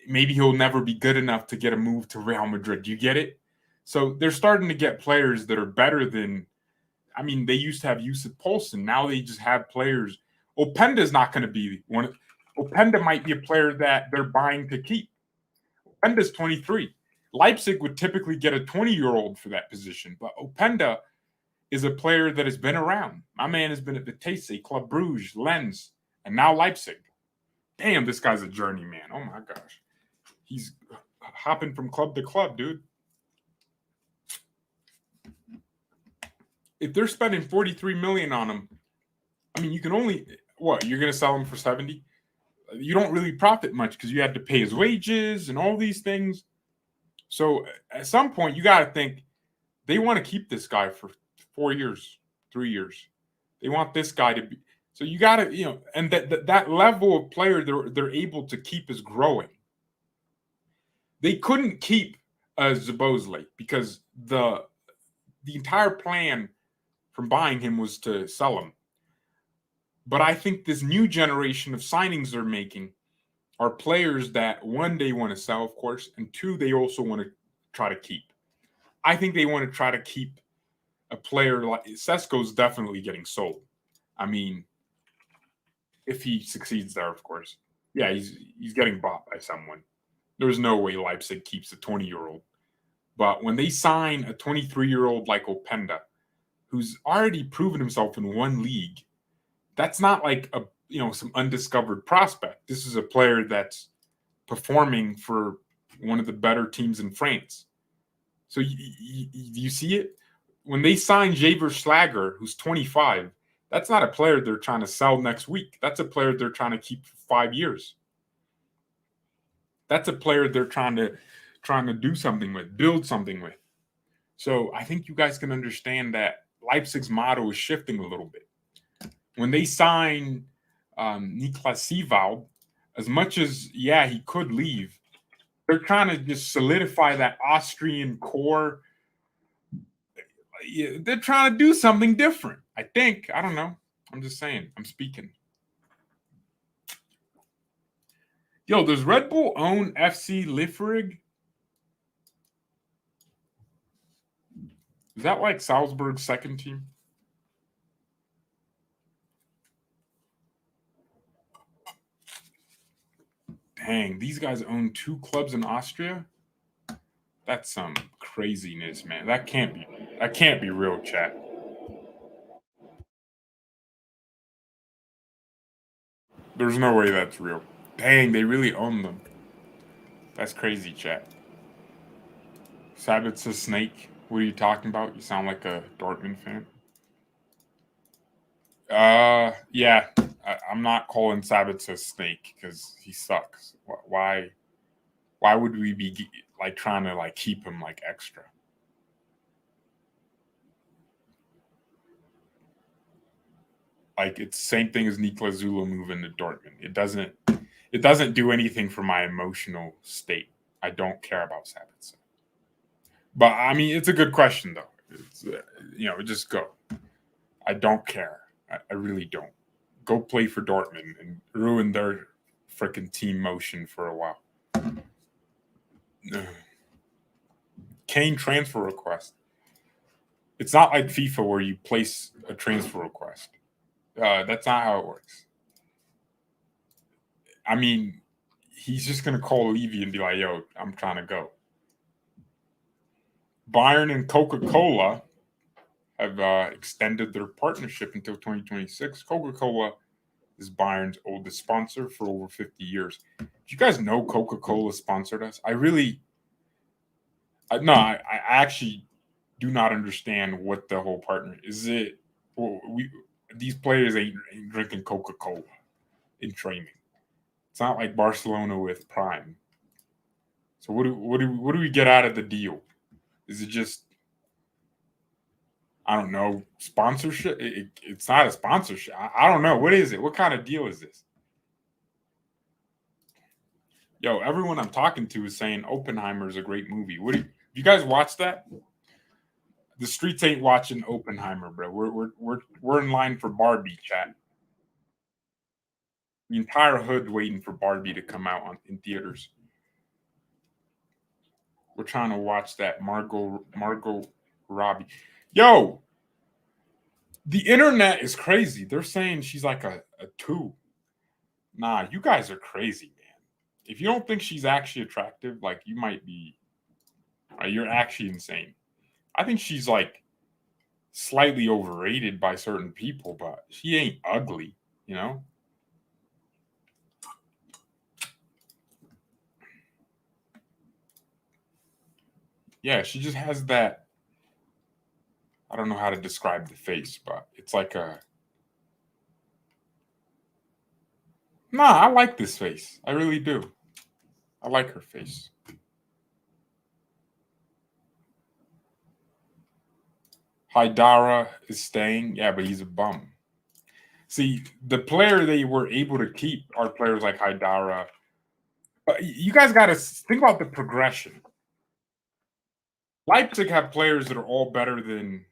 maybe he'll never be good enough to get a move to Real Madrid. Do you get it? So they're starting to get players that are better than, they used to have Yusuf Poulsen. Now they just have players. Openda's not going to be one. Openda might be a player that they're buying to keep. Openda's 23. Leipzig would typically get a 20-year-old for that position, but Openda is a player that has been around. My man has been at Vitesse, Club Brugge, Lens, and now Leipzig. Damn, this guy's a journeyman. Oh my gosh. He's hopping from club to club, dude. If they're spending 43 million on him, you can only, you're going to sell him for 70? You don't really profit much because you had to pay his wages and all these things. So at some point, you got to think they want to keep this guy for 4 years, 3 years. They want this guy to be. So you got to, and that level of player they're able to keep is growing. They couldn't keep Zabozlai because the entire plan from buying him was to sell him. But I think this new generation of signings they're making are players that, one, they want to sell, of course, and two, they also want to try to keep. I think they want to try to keep a player like Sesko's definitely getting sold. I mean, if he succeeds there, of course. Yeah, he's getting bought by someone. There's no way Leipzig keeps a 20-year-old. But when they sign a 23-year-old like Openda, who's already proven himself in one league, that's not like some undiscovered prospect. This is a player that's performing for one of the better teams in France. So you see it? When they sign Javier Schlager, who's 25, that's not a player they're trying to sell next week. That's a player they're trying to keep for 5 years. That's a player they're trying to do something with, build something with. So I think you guys can understand that Leipzig's model is shifting a little bit. When they sign Niklas Siewald, as much as, he could leave, they're trying to just solidify that Austrian core. They're trying to do something different, I think. I don't know. I'm just saying. I'm speaking. Yo, does Red Bull own FC Leipzig? Is that like Salzburg's second team? Dang, these guys own 2 clubs in Austria? That's some craziness, man. That can't be real, chat. There's no way that's real. Dang, they really own them. That's crazy, chat. Sabit's a snake. What are you talking about? You sound like a Dortmund fan. Yeah. I'm not calling Sabitz a snake because he sucks. Why would we be like trying to like keep him like extra? Like it's the same thing as Niklas Zula moving to Dortmund. It doesn't do anything for my emotional state. I don't care about Sabitz. But I mean, it's a good question though. It's, just go. I don't care. I really don't. Go play for Dortmund and ruin their freaking team motion for a while. Kane transfer request. It's not like FIFA where you place a transfer request. That's not how it works. I mean, he's just going to call Levy and be like, yo, I'm trying to go. Bayern and Coca-Cola have extended their partnership until 2026. Coca-Cola is Bayern's oldest sponsor for over 50 years. Do you guys know Coca-Cola sponsored us? I actually do not understand what the whole partner is. These players ain't drinking Coca-Cola in training. It's not like Barcelona with Prime. So what do we get out of the deal? Is it just, I don't know, sponsorship? It's not a sponsorship. I don't know. What is it? What kind of deal is this? Yo, everyone I'm talking to is saying Oppenheimer is a great movie. Do you guys watch that? The streets ain't watching Oppenheimer, bro. We're in line for Barbie, chat. The entire hood waiting for Barbie to come out in theaters. We're trying to watch that Margot Robbie. Yo, the internet is crazy. They're saying she's like a 2. Nah, you guys are crazy, man. If you don't think she's actually attractive, like you might be, you're actually insane. I think she's like slightly overrated by certain people, but she ain't ugly, you know? Yeah, she just has that. I don't know how to describe the face, but it's like a. Nah, I like this face. I really do. I like her face. Haidara is staying. Yeah, but he's a bum. See, the player they were able to keep are players like Haidara, But you guys got to think about the progression. Leipzig have players that are all better than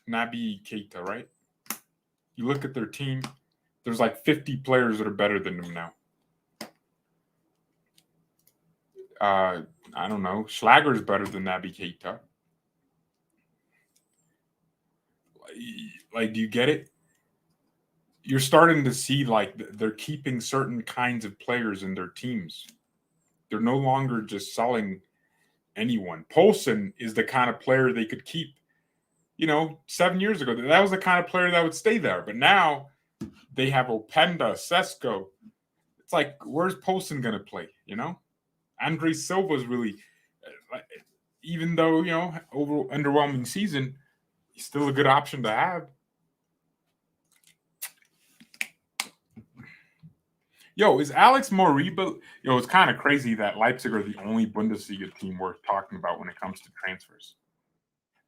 Naby Keita, right? You look at their team, there's like 50 players that are better than them now. I don't know. Schlager is better than Naby Keita. Like, do you get it? You're starting to see like they're keeping certain kinds of players in their teams. They're no longer just selling anyone. Poulsen is the kind of player they could keep. 7 years ago, that was the kind of player that would stay there. But now they have Openda, Sesko. It's like, where's Poulsen going to play? Andre Silva's really, even though, over underwhelming season, he's still a good option to have. Is Alex Moriba? It's kind of crazy that Leipzig are the only Bundesliga team worth talking about when it comes to transfers.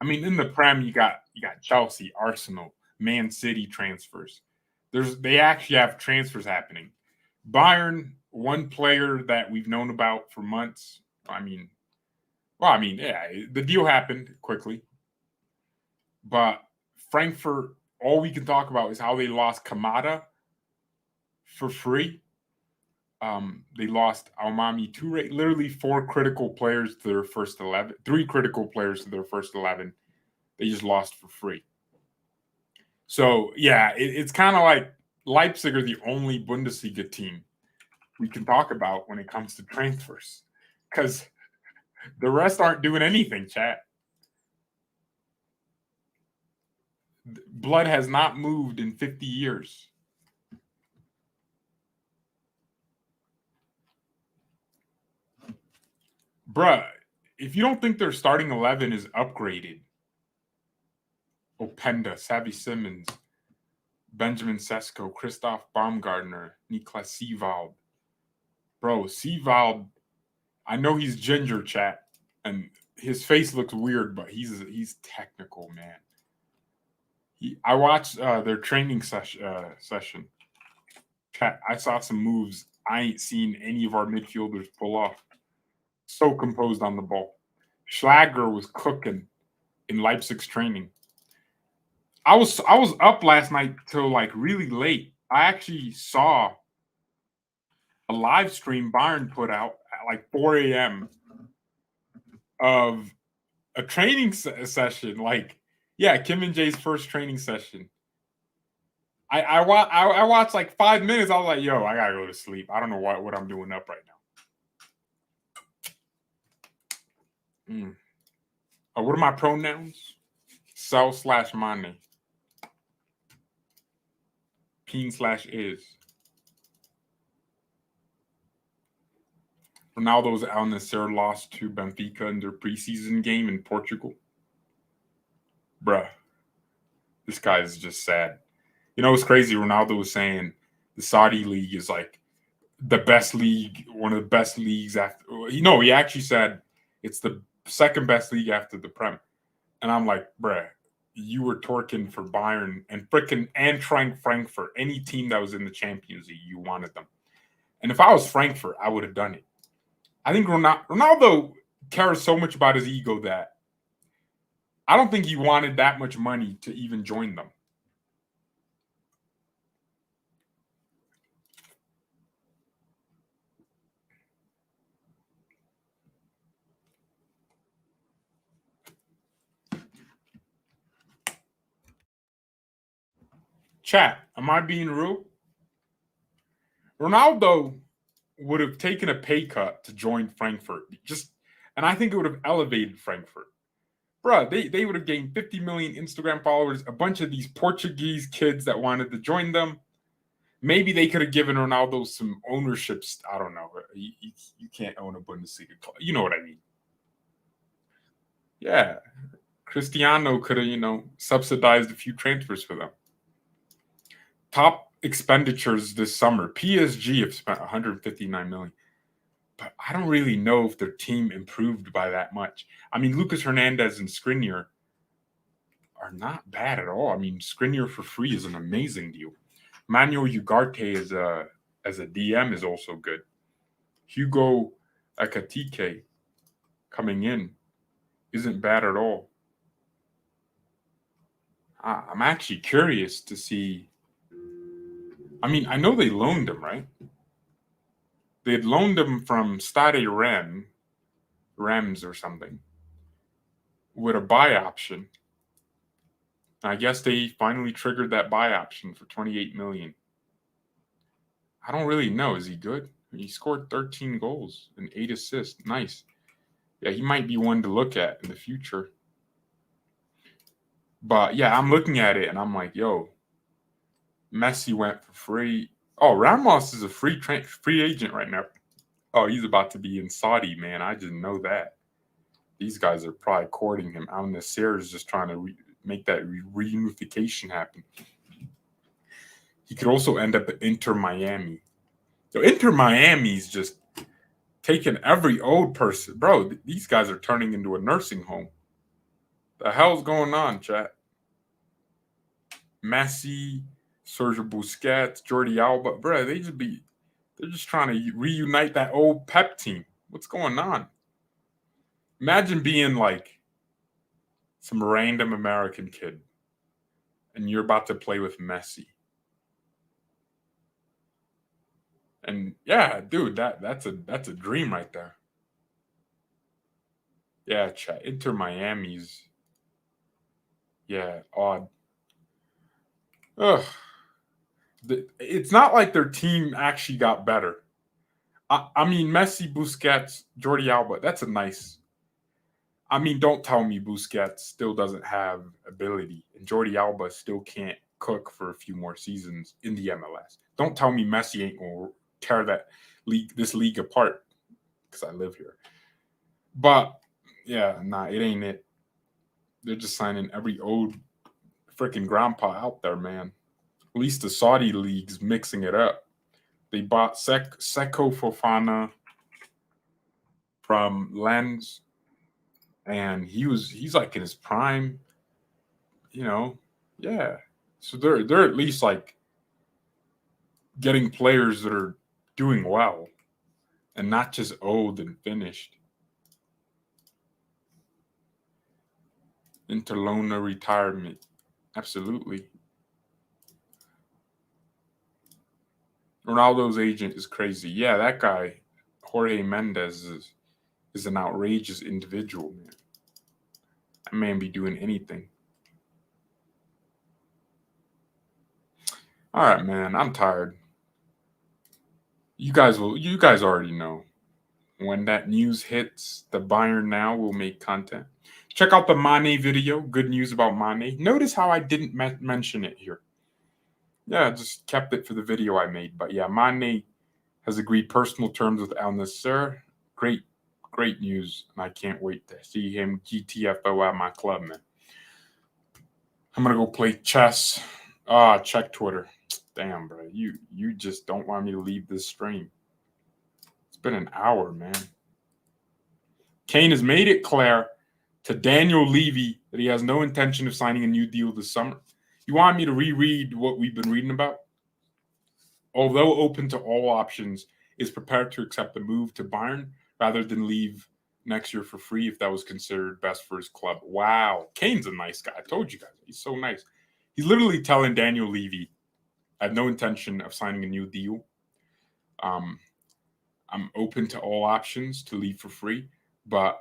I mean, in the Prem, you got Chelsea, Arsenal, Man City transfers. They actually have transfers happening. Bayern, one player that we've known about for months. Yeah, the deal happened quickly. But Frankfurt, all we can talk about is how they lost Kamada for free. They lost Almami Toure, literally 4 critical players to their first 11, 3 critical players to their first 11. They just lost for free. So, yeah, it's kind of like Leipzig are the only Bundesliga team we can talk about when it comes to transfers because the rest aren't doing anything, chat. Blood has not moved in 50 years. Bruh, if you don't think their starting 11 is upgraded, Openda, Xavi Simmons, Benjamin Sesko, Christoph Baumgartner, Niklas Siewald. Bro, Siewald, I know he's ginger, chat, and his face looks weird, but he's technical, man. I watched their training session. Chat, I saw some moves I ain't seen any of our midfielders pull off. So composed on the ball. Schlager was cooking in Leipzig's training. I was up last night till like really late. I actually saw a live stream Bayern put out at like 4 a.m. of a training session. Like, yeah, Kim and Jay's first training session. I watched like 5 minutes. I was like, yo, I gotta go to sleep. I don't know what I'm doing up right now. What are my pronouns? Sel/Mane. Peen/is. Ronaldo's Al Nassr lost to Benfica in their preseason game in Portugal. Bruh, this guy is just sad. It's crazy. Ronaldo was saying the Saudi league is like the best league, one of the best leagues after. He actually said it's the second best league after the Prem. And I'm like, bruh, you were torquing for Bayern and freaking Eintracht Frankfurt. Any team that was in the Champions League, you wanted them. And if I was Frankfurt, I would have done it. I think Ronaldo cares so much about his ego that I don't think he wanted that much money to even join them. Chat, am I being real? Ronaldo would have taken a pay cut to join Frankfurt. And I think it would have elevated Frankfurt. Bruh, they would have gained 50 million Instagram followers, a bunch of these Portuguese kids that wanted to join them. Maybe they could have given Ronaldo some ownership. I don't know. You can't own a Bundesliga club. You know what I mean? Yeah. Cristiano could have, subsidized a few transfers for them. Top expenditures this summer. PSG have spent 159 million. But I don't really know if their team improved by that much. I mean, Lucas Hernandez and Skriniar are not bad at all. I mean, Skriniar for free is an amazing deal. Manuel Ugarte as a DM is also good. Hugo Ekitike coming in isn't bad at all. I'm actually curious to see. I mean, I know they loaned him, right? They had loaned him from Stade Reims or something, with a buy option. I guess they finally triggered that buy option for 28 million. I don't really know. Is he good? He scored 13 goals and 8 assists. Nice. Yeah, he might be one to look at in the future. But yeah, I'm looking at it and I'm like, yo, Messi went for free. Oh, Ramos is a free agent right now. Oh, he's about to be in Saudi, man. I didn't know that. These guys are probably courting him. Al Nassr is just trying to make that reunification happen. He could also end up at Inter Miami. So Inter Miami's just taking every old person. Bro, these guys are turning into a nursing home. The hell's going on, chat? Messi, Sergio Busquets, Jordi Alba. Bro, they're just trying to reunite that old Pep team. What's going on? Imagine being like some random American kid and you're about to play with Messi. And yeah, dude, that's a dream right there. Yeah, chat. Inter Miami's odd. Ugh. It's not like their team actually got better. I mean, Messi, Busquets, Jordi Alba, that's a nice. I mean, don't tell me Busquets still doesn't have ability and Jordi Alba still can't cook for a few more seasons in the MLS. Don't tell me Messi ain't going to tear this league apart because I live here. But yeah, nah, it ain't it. They're just signing every old freaking grandpa out there, man. At least the Saudi league's mixing it up. They bought Seko Fofana from Lens, and he's like in his prime, you know. Yeah. So they're at least like getting players that are doing well and not just old and finished. Interlona retirement. Absolutely. Ronaldo's agent is crazy. Yeah, that guy, Jorge Mendes, is an outrageous individual, man. That man be doing anything. All right, man. I'm tired. You guys already know. When that news hits, the BayernNow will make content. Check out the Mane video. Good news about Mane. Notice how I didn't mention it here. Yeah, just kept it for the video I made. But yeah, Mane has agreed personal terms with Al Nassr. Great news. And I can't wait to see him GTFO at my club, man. I'm going to go play chess. Check Twitter. Damn, bro. You just don't want me to leave this stream. It's been an hour, man. Kane has made it clear to Daniel Levy that he has no intention of signing a new deal this summer. You want me to reread what we've been reading about? Although open to all options, is prepared to accept the move to Bayern rather than leave next year for free if that was considered best for his club. Wow. Kane's a nice guy. I told you guys. He's so nice. He's literally telling Daniel Levy, I have no intention of signing a new deal. I'm open to all options to leave for free, but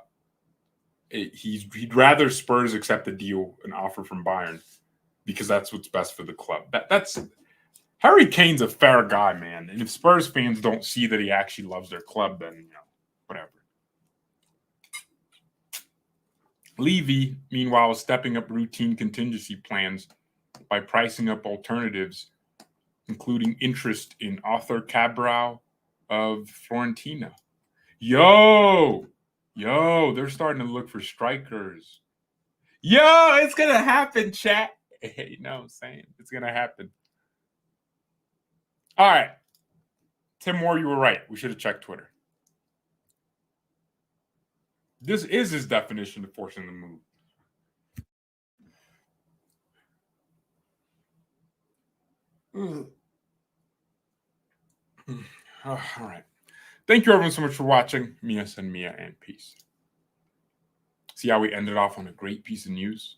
he'd rather Spurs accept a deal, an offer from Bayern, because that's what's best for the club. That's Harry Kane's a fair guy, man. And if Spurs fans don't see that he actually loves their club, then whatever. Levy, meanwhile, is stepping up routine contingency plans by pricing up alternatives, including interest in Arthur Cabral of Fiorentina. Yo, they're starting to look for strikers. Yo, it's going to happen, chat. You know what I'm saying? It's going to happen. All right. Tim Moore, you were right. We should have checked Twitter. This is his definition of forcing the move. All right. Thank you everyone so much for watching. Mia and peace. See how we ended off on a great piece of news?